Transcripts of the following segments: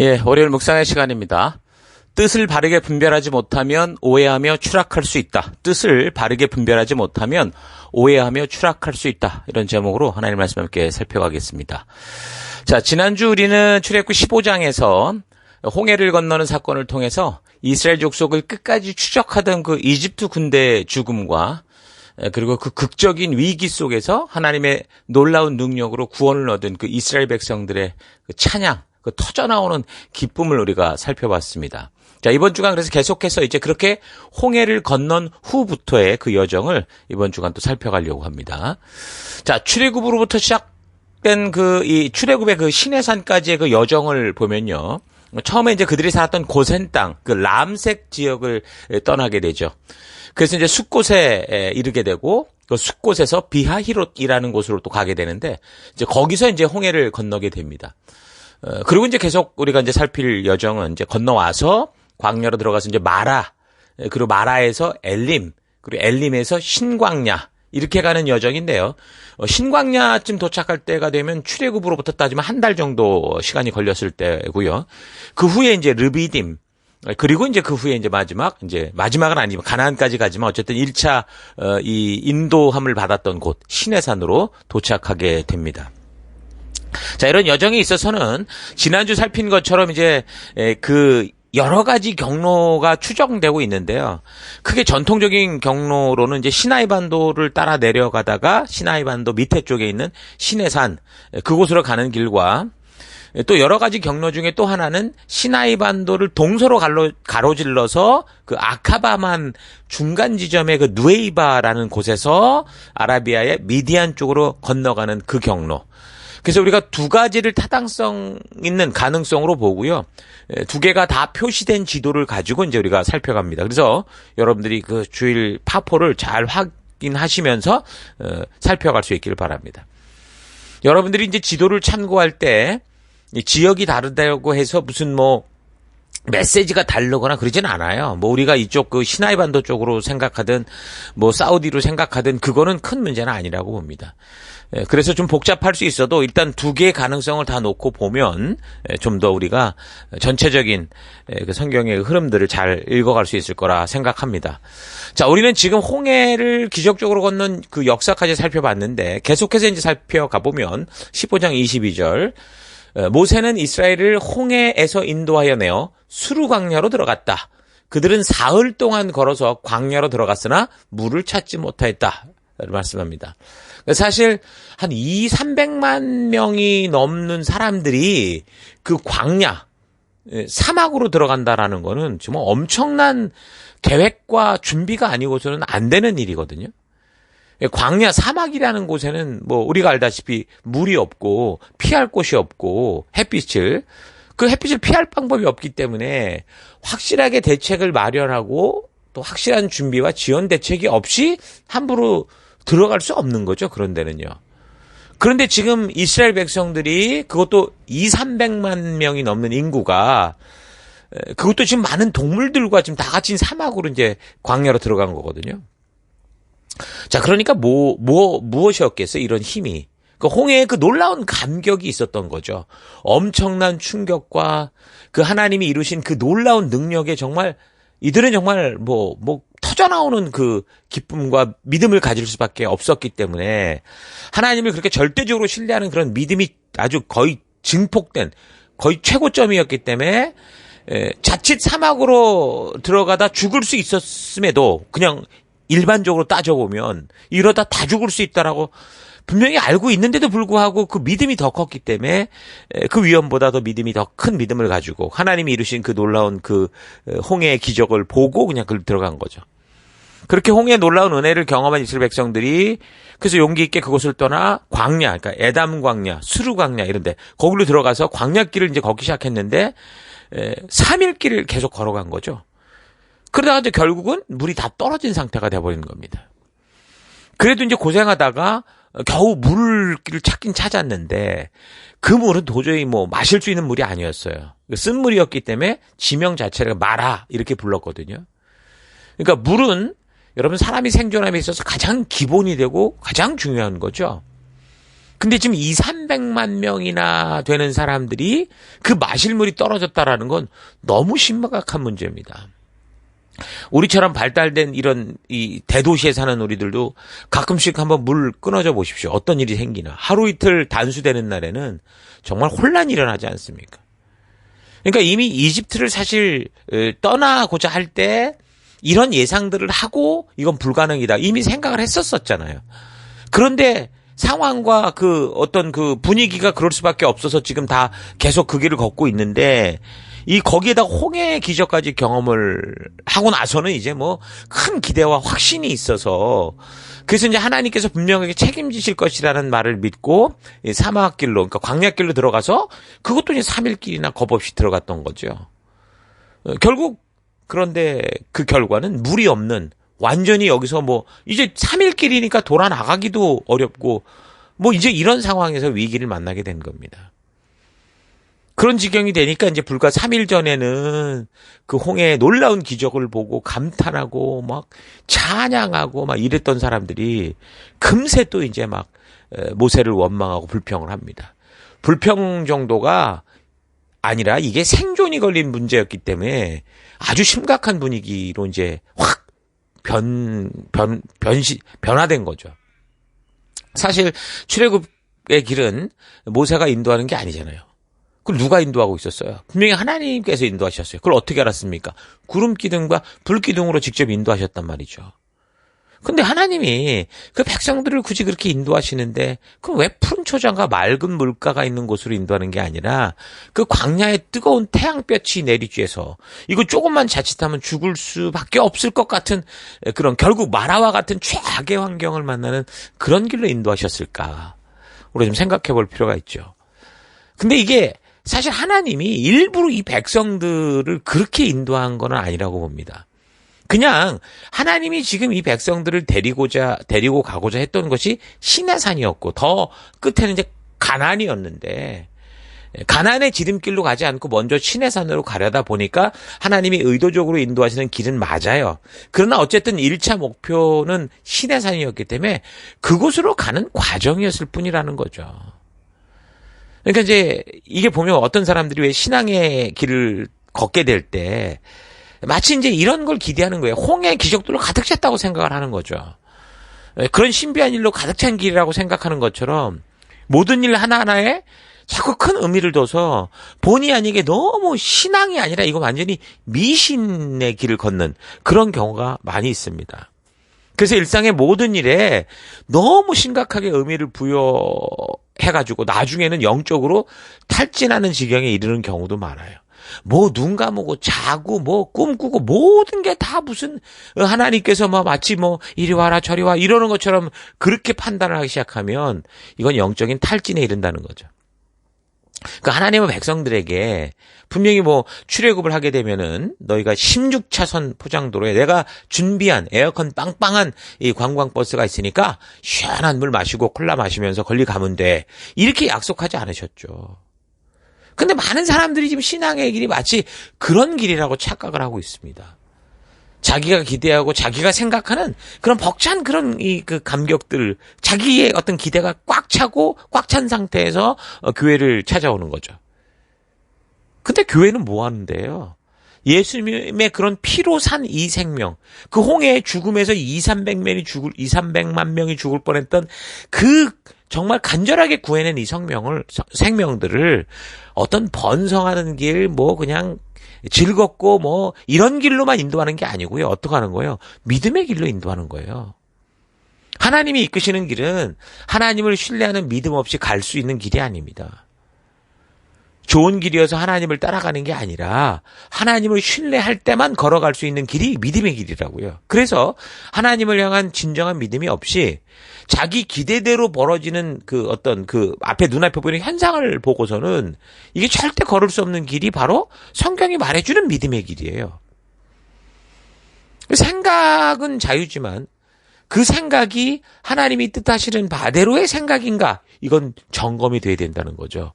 예, 월요일 묵상의 시간입니다. 뜻을 바르게 분별하지 못하면 오해하며 추락할 수 있다. 뜻을 바르게 분별하지 못하면 오해하며 추락할 수 있다. 이런 제목으로 하나님의 말씀 함께 살펴가겠습니다. 자, 지난주 우리는 출애굽기 15장에서 홍해를 건너는 사건을 통해서 이스라엘 족속을 끝까지 추적하던 그 이집트 군대의 죽음과 그리고 그 극적인 위기 속에서 하나님의 놀라운 능력으로 구원을 얻은 그 이스라엘 백성들의 그 찬양, 그 터져나오는 기쁨을 우리가 살펴봤습니다. 자, 이번 주간 그래서 계속해서 이제 그렇게 홍해를 건넌 후부터의 그 여정을 이번 주간 또 살펴가려고 합니다. 자, 출애굽으로부터 시작된 이 출애굽의 그 시내산까지의 그 여정을 보면요. 처음에 이제 그들이 살았던 고센 땅, 그 람색 지역을 떠나게 되죠. 그래서 이제 숫곳에 이르게 되고, 그 숫곳에서 비하히롯이라는 곳으로 또 가게 되는데, 이제 거기서 이제 홍해를 건너게 됩니다. 그리고 이제 계속 우리가 이제 살필 여정은 이제 건너와서 광야로 들어가서 이제 마라, 그리고 마라에서 엘림, 그리고 엘림에서 신광야, 이렇게 가는 여정인데요. 신광야쯤 도착할 때가 되면 출애굽으로부터 따지면 한 달 정도 시간이 걸렸을 때고요. 그 후에 이제 르비딤, 그리고 이제 그 후에 이제 마지막은 아니면 가나안까지 가지만 어쨌든 1차 이 인도함을 받았던 곳 시내산으로 도착하게 됩니다. 자, 이런 여정에 있어서는 지난주 살핀 것처럼 이제 그 여러 가지 경로가 추정되고 있는데요. 크게 전통적인 경로로는 이제 시나이 반도를 따라 내려가다가 시나이 반도 밑에 쪽에 있는 시내산, 그곳으로 가는 길과 또 여러 가지 경로 중에 또 하나는 시나이 반도를 동서로 가로질러서 그 아카바만 중간 지점의 그 누에이바라는 곳에서 아라비아의 미디안 쪽으로 건너가는 그 경로. 그래서 우리가 두 가지를 타당성 있는 가능성으로 보고요. 두 개가 다 표시된 지도를 가지고 이제 우리가 살펴갑니다. 그래서 여러분들이 그 주일 파포를 잘 확인하시면서 살펴갈 수 있기를 바랍니다. 여러분들이 이제 지도를 참고할 때 지역이 다르다고 해서 무슨 메시지가 다르거나 그러진 않아요. 우리가 이쪽 그 시나이 반도 쪽으로 생각하든 사우디로 생각하든 그거는 큰 문제는 아니라고 봅니다. 그래서 좀 복잡할 수 있어도 일단 두 개의 가능성을 다 놓고 보면 좀 더 우리가 전체적인 그 성경의 흐름들을 잘 읽어갈 수 있을 거라 생각합니다. 자, 우리는 지금 홍해를 기적적으로 건넌 그 역사까지 살펴봤는데 계속해서 이제 살펴가 보면 15장 22절 모세는 이스라엘을 홍해에서 인도하여 내어 수르 광야로 들어갔다. 그들은 사흘 동안 걸어서 광야로 들어갔으나 물을 찾지 못하였다. 말씀합니다. 사실 한 300만 명이 넘는 사람들이 그 광야, 사막으로 들어간다라는 거는 정말 엄청난 계획과 준비가 아니고서는 안 되는 일이거든요. 광야, 사막이라는 곳에는 우리가 알다시피 물이 없고 피할 곳이 없고 그 햇빛을 피할 방법이 없기 때문에 확실하게 대책을 마련하고 또 확실한 준비와 지원 대책이 없이 함부로 들어갈 수 없는 거죠. 그런 데는요. 그런데 지금 이스라엘 백성들이 그것도 300만 명이 넘는 인구가 그것도 지금 많은 동물들과 지금 다 같이 사막으로 이제 광야로 들어간 거거든요. 자, 그러니까 무엇이었겠어요? 이런 힘이. 그 홍해에 그 놀라운 감격이 있었던 거죠. 엄청난 충격과 그 하나님이 이루신 그 놀라운 능력에 정말 이들은 정말 터져나오는 그 기쁨과 믿음을 가질 수밖에 없었기 때문에 하나님을 그렇게 절대적으로 신뢰하는 그런 믿음이 아주 거의 증폭된 거의 최고점이었기 때문에 자칫 사막으로 들어가다 죽을 수 있었음에도 그냥 일반적으로 따져보면 이러다 다 죽을 수 있다라고 분명히 알고 있는데도 불구하고 그 믿음이 더 컸기 때문에 그 위험보다 더 믿음이 더 큰 믿음을 가지고 하나님이 이루신 그 놀라운 그 홍해의 기적을 보고 그냥 들어간 거죠. 그렇게 홍해의 놀라운 은혜를 경험한 이스라엘 백성들이 그래서 용기 있게 그곳을 떠나 광야, 그러니까 에담 광야, 수르 광야 이런데 거기로 들어가서 광야길을 이제 걷기 시작했는데 3일 길을 계속 걸어간 거죠. 그러다가 이제 결국은 물이 다 떨어진 상태가 돼버리는 겁니다. 그래도 이제 고생하다가 겨우 물길을 찾긴 찾았는데 그 물은 도저히 마실 수 있는 물이 아니었어요. 쓴 물이었기 때문에 지명 자체를 마라 이렇게 불렀거든요. 그러니까 물은 여러분 사람이 생존함에 있어서 가장 기본이 되고 가장 중요한 거죠. 근데 지금 300만 명이나 되는 사람들이 그 마실 물이 떨어졌다라는 건 너무 심각한 문제입니다. 우리처럼 발달된 이런 이 대도시에 사는 우리들도 가끔씩 한번 물 끊어져 보십시오. 어떤 일이 생기나. 하루 이틀 단수되는 날에는 정말 혼란이 일어나지 않습니까? 그러니까 이미 이집트를 사실 떠나고자 할 때 이런 예상들을 하고 이건 불가능이다. 이미 생각을 했었잖아요. 그런데 상황과 그 어떤 그 분위기가 그럴 수밖에 없어서 지금 다 계속 그 길을 걷고 있는데 이 거기에다 홍해의 기적까지 경험을 하고 나서는 이제 뭐 큰 기대와 확신이 있어서 그래서 이제 하나님께서 분명하게 책임지실 것이라는 말을 믿고 사막길로 그러니까 광야길로 들어가서 그것도 이제 3일길이나 겁없이 들어갔던 거죠. 결국 그런데 그 결과는 물이 없는 완전히 여기서 뭐 이제 3일길이니까 돌아 나가기도 어렵고 뭐 이제 이런 상황에서 위기를 만나게 된 겁니다. 그런 지경이 되니까 이제 불과 3일 전에는 그 홍해의 놀라운 기적을 보고 감탄하고 막 찬양하고 막 이랬던 사람들이 금세 또 이제 막 모세를 원망하고 불평을 합니다. 불평 정도가 아니라 이게 생존이 걸린 문제였기 때문에 아주 심각한 분위기로 이제 확 변화된 거죠. 사실 출애굽의 길은 모세가 인도하는 게 아니잖아요. 그걸 누가 인도하고 있었어요? 분명히 하나님께서 인도하셨어요. 그걸 어떻게 알았습니까? 구름 기둥과 불 기둥으로 직접 인도하셨단 말이죠. 근데 하나님이 그 백성들을 굳이 그렇게 인도하시는데 그럼 왜 푸른 초장과 맑은 물가가 있는 곳으로 인도하는 게 아니라 그 광야에 뜨거운 태양볕이 내리쬐서 이거 조금만 자칫하면 죽을 수밖에 없을 것 같은 그런 결국 마라와 같은 최악의 환경을 만나는 그런 길로 인도하셨을까? 우리 좀 생각해 볼 필요가 있죠. 근데 이게 사실 하나님이 일부러 이 백성들을 그렇게 인도한 건 아니라고 봅니다. 그냥 하나님이 지금 이 백성들을 데리고 가고자 했던 것이 시내산이었고 더 끝에는 이제 가나안이었는데 가나안의 지름길로 가지 않고 먼저 시내산으로 가려다 보니까 하나님이 의도적으로 인도하시는 길은 맞아요. 그러나 어쨌든 1차 목표는 시내산이었기 때문에 그곳으로 가는 과정이었을 뿐이라는 거죠. 그러니까 이제 이게 보면 어떤 사람들이 왜 신앙의 길을 걷게 될 때 마치 이제 이런 걸 기대하는 거예요. 홍해 기적들로 가득 찼다고 생각을 하는 거죠. 그런 신비한 일로 가득 찬 길이라고 생각하는 것처럼 모든 일 하나하나에 자꾸 큰 의미를 둬서 본의 아니게 너무 신앙이 아니라 이거 완전히 미신의 길을 걷는 그런 경우가 많이 있습니다. 그래서 일상의 모든 일에 너무 심각하게 의미를 부여해가지고 나중에는 영적으로 탈진하는 지경에 이르는 경우도 많아요. 뭐 눈 감고 자고 뭐 꿈꾸고 모든 게 다 무슨 하나님께서 뭐 마치 뭐 이리 와라 저리 와 이러는 것처럼 그렇게 판단을 하기 시작하면 이건 영적인 탈진에 이른다는 거죠. 그러니까 하나님은 백성들에게 분명히 뭐 출애굽을 하게 되면은 너희가 16차선 포장도로에 내가 준비한 에어컨 빵빵한 이 관광버스가 있으니까 시원한 물 마시고 콜라 마시면서 걸리 가면 돼. 이렇게 약속하지 않으셨죠. 근데 많은 사람들이 지금 신앙의 길이 마치 그런 길이라고 착각을 하고 있습니다. 자기가 기대하고 자기가 생각하는 그런 벅찬 그런 그 감격들, 자기의 어떤 기대가 꽉 차고 꽉 찬 상태에서 교회를 찾아오는 거죠. 근데 교회는 뭐 하는데요? 예수님의 그런 피로 산 이 생명, 그 홍해의 죽음에서 300만 명이 죽을 뻔했던 그 정말 간절하게 구해낸 이 생명들을 어떤 번성하는 길, 뭐 그냥 즐겁고 뭐 이런 길로만 인도하는 게 아니고요. 어떻게 하는 거예요? 믿음의 길로 인도하는 거예요. 하나님이 이끄시는 길은 하나님을 신뢰하는 믿음 없이 갈 수 있는 길이 아닙니다. 좋은 길이어서 하나님을 따라가는 게 아니라 하나님을 신뢰할 때만 걸어갈 수 있는 길이 믿음의 길이라고요. 그래서 하나님을 향한 진정한 믿음이 없이 자기 기대대로 벌어지는 그 어떤 그 앞에 눈앞에 보이는 현상을 보고서는 이게 절대 걸을 수 없는 길이 바로 성경이 말해주는 믿음의 길이에요. 생각은 자유지만 그 생각이 하나님이 뜻하시는 바대로의 생각인가? 이건 점검이 돼야 된다는 거죠.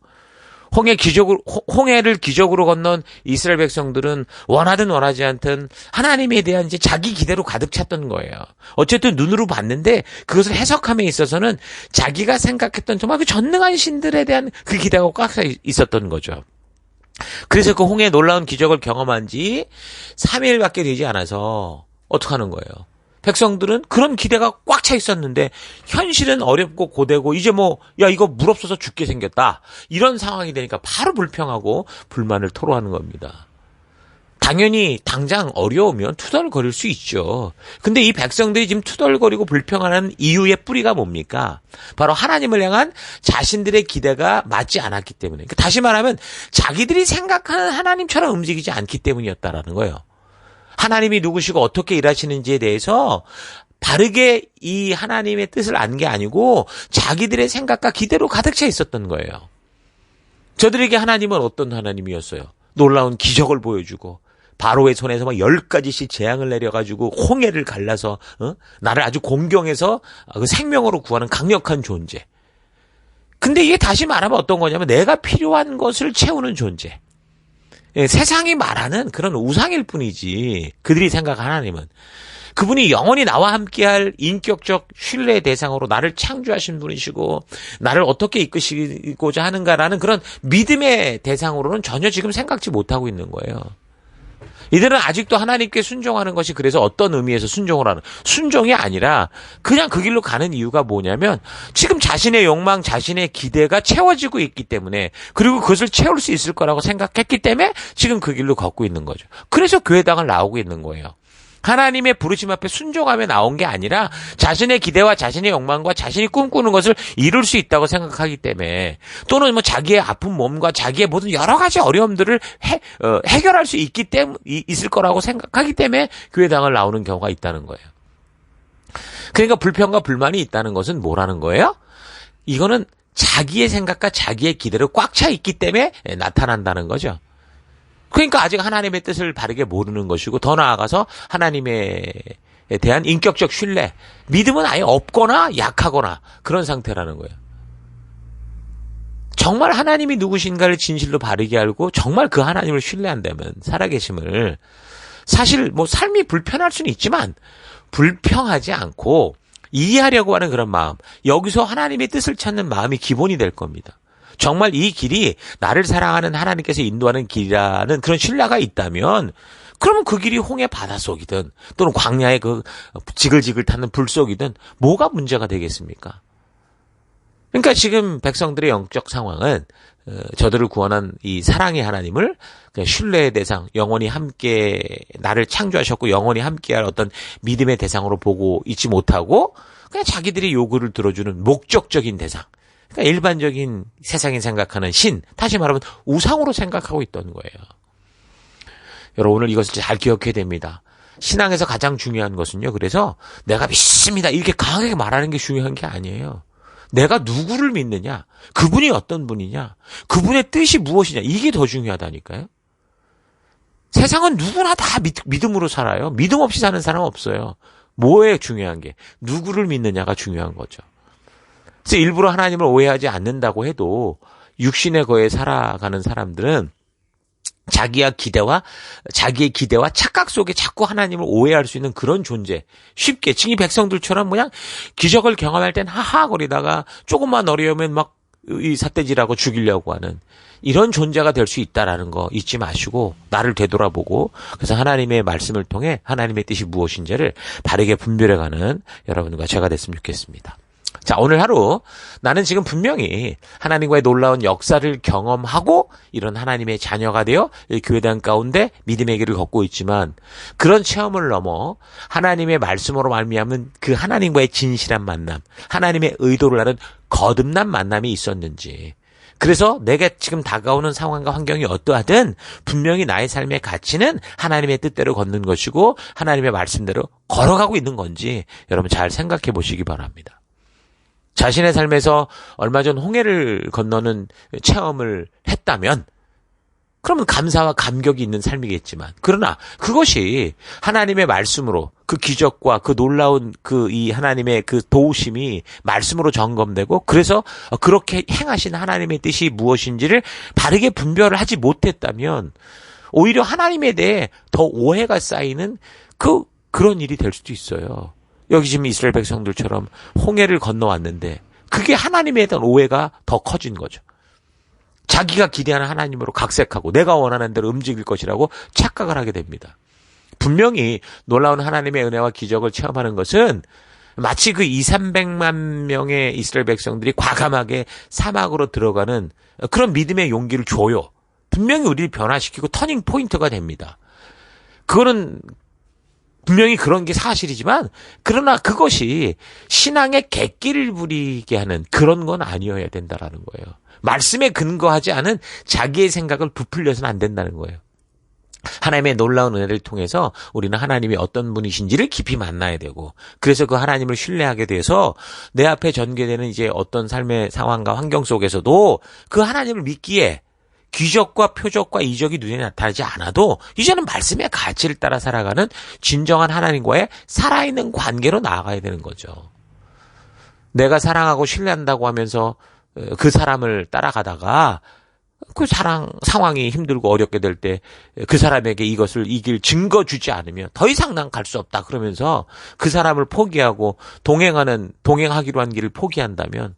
홍해를 기적으로 건넌 이스라엘 백성들은 원하든 원하지 않든 하나님에 대한 이제 자기 기대로 가득 찼던 거예요. 어쨌든 눈으로 봤는데 그것을 해석함에 있어서는 자기가 생각했던 정말 그 전능한 신들에 대한 그 기대가 꽉 차 있었던 거죠. 그래서 그 홍해의 놀라운 기적을 경험한 지 3일밖에 되지 않아서 어떡하는 거예요? 백성들은 그런 기대가 꽉 차 있었는데 현실은 어렵고 고되고 이제 야 이거 물 없어서 죽게 생겼다. 이런 상황이 되니까 바로 불평하고 불만을 토로하는 겁니다. 당연히 당장 어려우면 투덜거릴 수 있죠. 근데 이 백성들이 지금 투덜거리고 불평하는 이유의 뿌리가 뭡니까? 바로 하나님을 향한 자신들의 기대가 맞지 않았기 때문에. 다시 말하면 자기들이 생각하는 하나님처럼 움직이지 않기 때문이었다라는 거예요. 하나님이 누구시고 어떻게 일하시는지에 대해서 바르게 이 하나님의 뜻을 안 게 아니고 자기들의 생각과 기대로 가득 차 있었던 거예요. 저들에게 하나님은 어떤 하나님이었어요? 놀라운 기적을 보여주고 바로의 손에서 막 10가지씩 재앙을 내려가지고 홍해를 갈라서 나를 아주 공경해서 그 생명으로 구하는 강력한 존재. 근데 이게 다시 말하면 어떤 거냐면 내가 필요한 것을 채우는 존재. 예, 세상이 말하는 그런 우상일 뿐이지 그들이 생각한 하나님은 그분이 영원히 나와 함께할 인격적 신뢰의 대상으로 나를 창조하신 분이시고 나를 어떻게 이끄시고자 하는가라는 그런 믿음의 대상으로는 전혀 지금 생각지 못하고 있는 거예요. 이들은 아직도 하나님께 순종하는 것이 그래서 어떤 의미에서 순종을 하는 순종이 아니라 그냥 그 길로 가는 이유가 뭐냐면 지금 자신의 욕망, 자신의 기대가 채워지고 있기 때문에 그리고 그것을 채울 수 있을 거라고 생각했기 때문에 지금 그 길로 걷고 있는 거죠. 그래서 교회당을 나오고 있는 거예요. 하나님의 부르심 앞에 순종하며 나온 게 아니라 자신의 기대와 자신의 욕망과 자신이 꿈꾸는 것을 이룰 수 있다고 생각하기 때문에 또는 자기의 아픈 몸과 자기의 모든 여러 가지 어려움들을 해결할 수 있을 거라고 생각하기 때문에 교회당을 나오는 경우가 있다는 거예요. 그러니까 불평과 불만이 있다는 것은 뭐라는 거예요? 이거는 자기의 생각과 자기의 기대로 꽉 차 있기 때문에 나타난다는 거죠. 그러니까 아직 하나님의 뜻을 바르게 모르는 것이고 더 나아가서 하나님에 대한 인격적 신뢰, 믿음은 아예 없거나 약하거나 그런 상태라는 거예요. 정말 하나님이 누구신가를 진실로 바르게 알고 정말 그 하나님을 신뢰한다면 살아계심을 사실 삶이 불편할 수는 있지만 불평하지 않고 이해하려고 하는 그런 마음, 여기서 하나님의 뜻을 찾는 마음이 기본이 될 겁니다. 정말 이 길이 나를 사랑하는 하나님께서 인도하는 길이라는 그런 신뢰가 있다면 그러면 그 길이 홍해 바닷속이든 또는 광야의 그 지글지글 타는 불 속이든 뭐가 문제가 되겠습니까? 그러니까 지금 백성들의 영적 상황은 저들을 구원한 이 사랑의 하나님을 신뢰의 대상, 영원히 함께 나를 창조하셨고 영원히 함께할 어떤 믿음의 대상으로 보고 있지 못하고 그냥 자기들의 요구를 들어주는 목적적인 대상, 그러니까 일반적인 세상이 생각하는 신, 다시 말하면 우상으로 생각하고 있던 거예요. 여러분 오늘 이것을 잘 기억해야 됩니다. 신앙에서 가장 중요한 것은요. 그래서 내가 믿습니다 이렇게 강하게 말하는 게 중요한 게 아니에요. 내가 누구를 믿느냐, 그분이 어떤 분이냐, 그분의 뜻이 무엇이냐 이게 더 중요하다니까요. 세상은 누구나 다 믿음으로 살아요. 믿음 없이 사는 사람 없어요. 뭐에 중요한 게 누구를 믿느냐가 중요한 거죠. 그래서 일부러 하나님을 오해하지 않는다고 해도 육신의 거에 살아가는 사람들은 자기의 기대와 착각 속에 자꾸 하나님을 오해할 수 있는 그런 존재. 쉽게 지금 이 백성들처럼 그냥 기적을 경험할 땐 하하거리다가 조금만 어려우면 막 이 삿대질하고 죽이려고 하는 이런 존재가 될 수 있다라는 거 잊지 마시고 나를 되돌아보고 그래서 하나님의 말씀을 통해 하나님의 뜻이 무엇인지를 바르게 분별해가는 여러분과 제가 됐으면 좋겠습니다. 자, 오늘 하루 나는 지금 분명히 하나님과의 놀라운 역사를 경험하고 이런 하나님의 자녀가 되어 교회당 가운데 믿음의 길을 걷고 있지만 그런 체험을 넘어 하나님의 말씀으로 말미암은 그 하나님과의 진실한 만남, 하나님의 의도를 아는 거듭난 만남이 있었는지, 그래서 내가 지금 다가오는 상황과 환경이 어떠하든 분명히 나의 삶의 가치는 하나님의 뜻대로 걷는 것이고 하나님의 말씀대로 걸어가고 있는 건지 여러분 잘 생각해 보시기 바랍니다. 자신의 삶에서 얼마 전 홍해를 건너는 체험을 했다면 그러면 감사와 감격이 있는 삶이겠지만, 그러나 그것이 하나님의 말씀으로 그 기적과 그 놀라운 이 하나님의 그 도우심이 말씀으로 점검되고, 그래서 그렇게 행하신 하나님의 뜻이 무엇인지를 바르게 분별을 하지 못했다면 오히려 하나님에 대해 더 오해가 쌓이는 그런 일이 될 수도 있어요. 여기 지금 이스라엘 백성들처럼 홍해를 건너왔는데 그게 하나님에 대한 오해가 더 커진 거죠. 자기가 기대하는 하나님으로 각색하고 내가 원하는 대로 움직일 것이라고 착각을 하게 됩니다. 분명히 놀라운 하나님의 은혜와 기적을 체험하는 것은 마치 그 200~300만 명의 이스라엘 백성들이 과감하게 사막으로 들어가는 그런 믿음의 용기를 줘요. 분명히 우리를 변화시키고 터닝 포인트가 됩니다. 그거는 분명히 그런 게 사실이지만, 그러나 그것이 신앙의 객기를 부리게 하는 그런 건 아니어야 된다라는 거예요. 말씀에 근거하지 않은 자기의 생각을 부풀려서는 안 된다는 거예요. 하나님의 놀라운 은혜를 통해서 우리는 하나님이 어떤 분이신지를 깊이 만나야 되고, 그래서 그 하나님을 신뢰하게 돼서 내 앞에 전개되는 이제 어떤 삶의 상황과 환경 속에서도 그 하나님을 믿기에 기적과 표적과 이적이 눈에 나타나지 않아도 이제는 말씀의 가치를 따라 살아가는 진정한 하나님과의 살아있는 관계로 나아가야 되는 거죠. 내가 사랑하고 신뢰한다고 하면서 그 사람을 따라가다가 그 상황이 힘들고 어렵게 될 때 그 사람에게 이것을 이길 증거 주지 않으면 더 이상 난 갈 수 없다 그러면서 그 사람을 포기하고 동행하기로 한 길을 포기한다면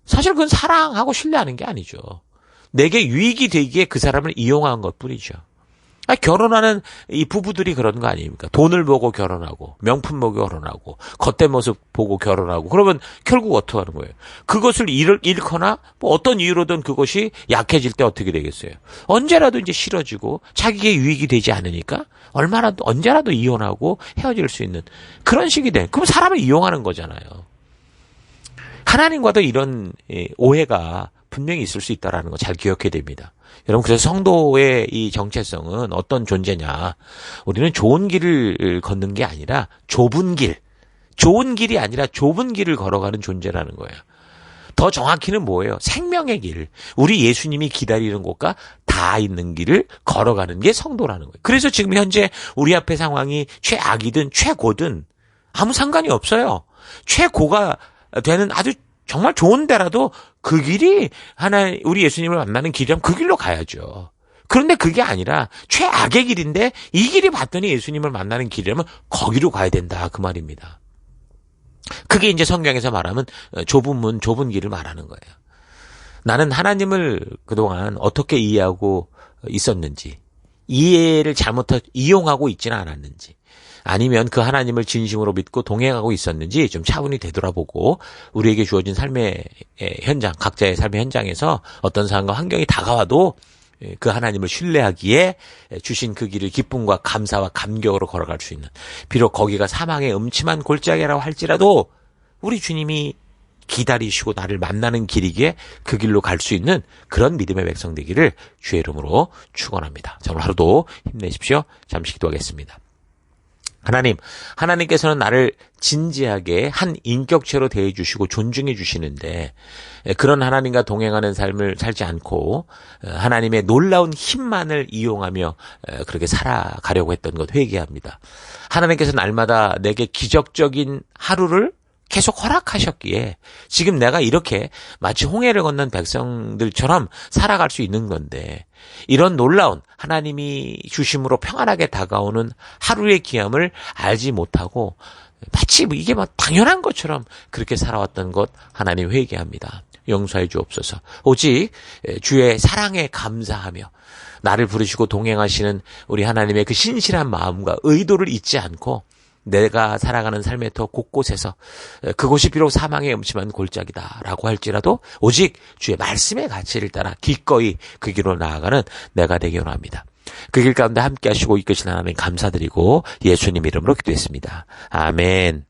사실 그건 사랑하고 신뢰하는 게 아니죠. 내게 유익이 되기에 그 사람을 이용한 것뿐이죠. 결혼하는 이 부부들이 그런 거 아닙니까? 돈을 보고 결혼하고, 명품 보고 결혼하고, 겉대 모습 보고 결혼하고, 그러면 결국 어떻게 하는 거예요? 그것을 잃거나, 뭐 어떤 이유로든 그것이 약해질 때 어떻게 되겠어요? 언제라도 이제 싫어지고, 자기의 유익이 되지 않으니까, 언제라도 이혼하고 헤어질 수 있는 그런 식이 돼. 그럼 사람을 이용하는 거잖아요. 하나님과도 이런 오해가 분명히 있을 수 있다는 거 잘 기억해야 됩니다. 여러분, 그래서 성도의 이 정체성은 어떤 존재냐? 우리는 좋은 길을 걷는 게 아니라 좋은 길이 아니라 좁은 길을 걸어가는 존재라는 거예요. 더 정확히는 뭐예요? 생명의 길. 우리 예수님이 기다리는 곳과 다 있는 길을 걸어가는 게 성도라는 거예요. 그래서 지금 현재 우리 앞에 상황이 최악이든 최고든 아무 상관이 없어요. 최고가 되는 아주 정말 좋은 데라도 그 길이 우리 예수님을 만나는 길이라면 그 길로 가야죠. 그런데 그게 아니라 최악의 길인데 이 길이 봤더니 예수님을 만나는 길이라면 거기로 가야 된다 그 말입니다. 그게 이제 성경에서 말하면 좁은 문, 좁은 길을 말하는 거예요. 나는 하나님을 그동안 어떻게 이해하고 있었는지, 이해를 이용하고 있지는 않았는지, 아니면 그 하나님을 진심으로 믿고 동행하고 있었는지 좀 차분히 되돌아보고 우리에게 주어진 삶의 현장, 각자의 삶의 현장에서 어떤 상황과 환경이 다가와도 그 하나님을 신뢰하기에 주신 그 길을 기쁨과 감사와 감격으로 걸어갈 수 있는, 비록 거기가 사망의 음침한 골짜기라고 할지라도 우리 주님이 기다리시고 나를 만나는 길이기에 그 길로 갈 수 있는 그런 믿음의 백성 되기를 주의 이름으로 축원합니다. 자, 오늘 하루도 힘내십시오. 잠시 기도하겠습니다. 하나님께서는 나를 진지하게 한 인격체로 대해주시고 존중해 주시는데, 그런 하나님과 동행하는 삶을 살지 않고 하나님의 놀라운 힘만을 이용하며 그렇게 살아가려고 했던 것 회개합니다. 하나님께서 날마다 내게 기적적인 하루를 계속 허락하셨기에 지금 내가 이렇게 마치 홍해를 건넌 백성들처럼 살아갈 수 있는 건데, 이런 놀라운 하나님이 주심으로 평안하게 다가오는 하루의 기함을 알지 못하고 마치 이게 당연한 것처럼 그렇게 살아왔던 것 하나님 회개합니다. 용서해 주옵소서. 오직 주의 사랑에 감사하며 나를 부르시고 동행하시는 우리 하나님의 그 신실한 마음과 의도를 잊지 않고 내가 살아가는 삶의 더 곳곳에서 그곳이 비록 사망의 음침한 골짜기다라고 할지라도 오직 주의 말씀의 가치를 따라 기꺼이 그 길로 나아가는 내가 되기 원합니다. 그 길 가운데 함께 하시고 이끄신 하나님 감사드리고 예수님 이름으로 기도했습니다. 아멘.